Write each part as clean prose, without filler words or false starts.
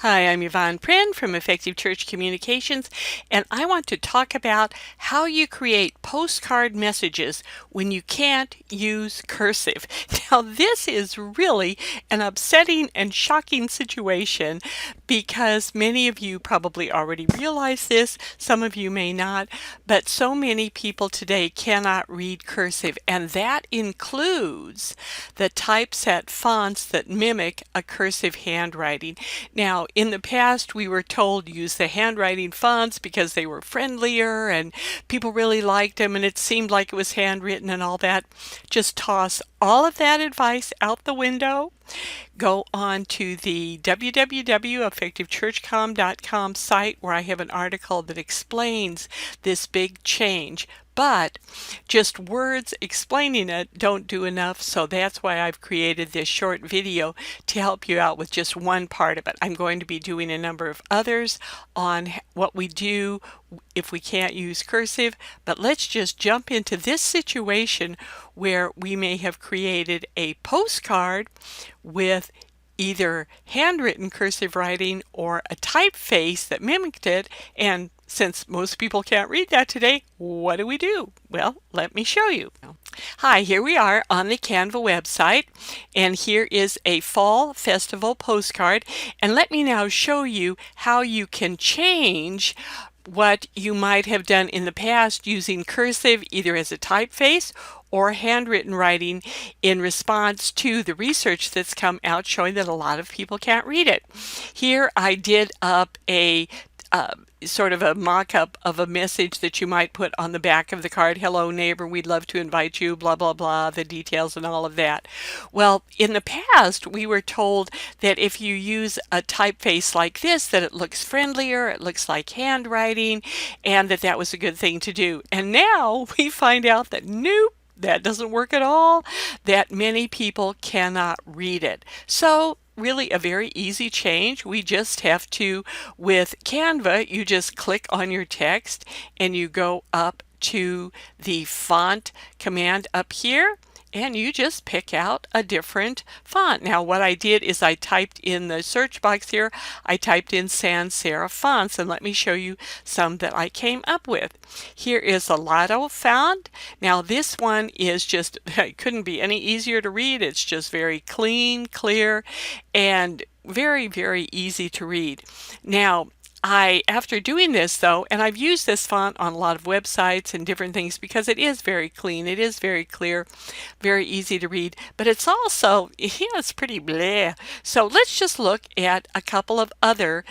Hi, I'm Yvonne Prin from Effective Church Communications, and I want to talk about how you create postcard messages when you can't use cursive. Now, this is really an upsetting and shocking situation because many of you probably already realize this, some of you may not, but so many people today cannot read cursive, and that includes the typeset fonts that mimic a cursive handwriting. Now, in the past, we were told to use the handwriting fonts because they were friendlier and people really liked them and it seemed like it was handwritten and all that. Just toss all of that advice out the window. Go on to the www.effectivechurchcom.com site where I have an article that explains this big change. But just words explaining it don't do enough, so that's why I've created this short video to help you out with just one part of it. I'm going to be doing a number of others on what we do if we can't use cursive, but let's just jump into this situation where we may have created a postcard with either handwritten cursive writing or a typeface that mimicked it, and since most people can't read that today, what do we do? Well, let me show you. Hi, here we are on the Canva website, and here is a fall festival postcard, and let me now show you how you can change what you might have done in the past using cursive either as a typeface or handwritten writing in response to the research that's come out showing that a lot of people can't read it. Here I did up a sort of a mock-up of a message that you might put on the back of the card. Hello neighbor, we'd love to invite you, blah blah blah, the details and all of that. Well, in the past we were told that if you use a typeface like this that it looks friendlier, it looks like handwriting, and that was a good thing to do. And now we find out that nope, that doesn't work at all, that many people cannot read it. So really a very easy change. We just have to, with Canva, you just click on your text and you go up to the font command up here and you just pick out a different font. Now what I did is I typed in the search box here, I typed in sans serif fonts, and let me show you some that I came up with. Here is a Lotto font. Now this one is just, it couldn't be any easier to read. It's just very clean, clear, and very, very easy to read. Now, after doing this though, and I've used this font on a lot of websites and different things because it is very clean, it is very clear, very easy to read, but it's also, it's pretty bleh. So let's just look at a couple of other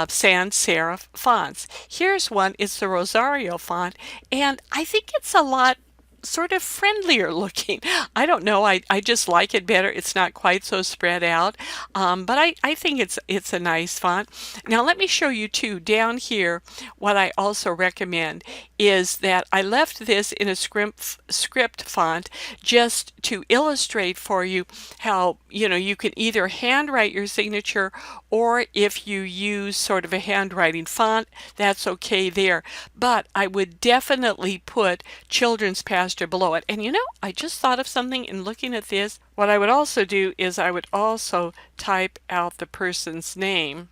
sans serif fonts. Here's one, it's the Rosario font, and I think it's a lot sort of friendlier looking. I don't know, I just like it better. It's not quite so spread out, but I think it's a nice font. Now let me show you too, down here, what I also recommend is that I left this in a script font just to illustrate for you how, you can either handwrite your signature, or if you use sort of a handwriting font, that's okay there. But I would definitely put children's pastor below it. And I just thought of something in looking at this. What I would also do is I would also type out the person's name.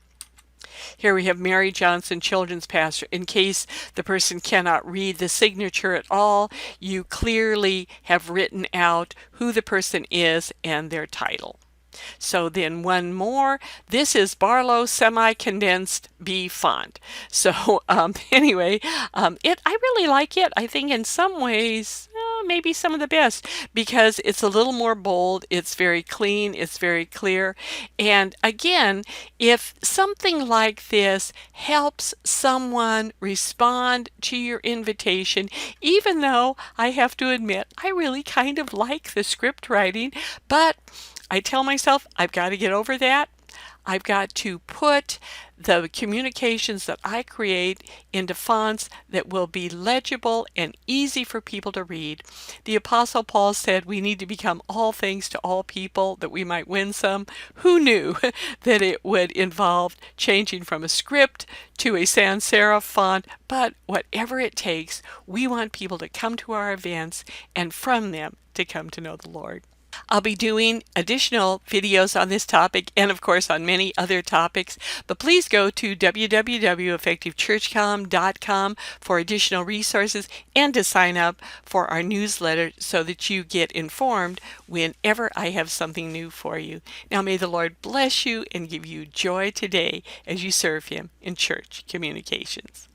Here we have Mary Johnson, children's pastor. In case the person cannot read the signature at all, you clearly have written out who the person is and their title. So then one more, this is Barlow semi-condensed B font. So anyway, I really like it. I think in some ways, maybe some of the best, because it's a little more bold, it's very clean, it's very clear. And again, if something like this helps someone respond to your invitation, even though I have to admit, I really kind of like the script writing, but I tell myself I've got to get over that. I've got to put the communications that I create into fonts that will be legible and easy for people to read. The Apostle Paul said we need to become all things to all people that we might win some. Who knew that it would involve changing from a script to a sans serif font? But whatever it takes, we want people to come to our events and from them to come to know the Lord. I'll be doing additional videos on this topic and of course on many other topics, but please go to www.effectivechurchcom.com for additional resources and to sign up for our newsletter so that you get informed whenever I have something new for you. Now may the Lord bless you and give you joy today as you serve Him in church communications.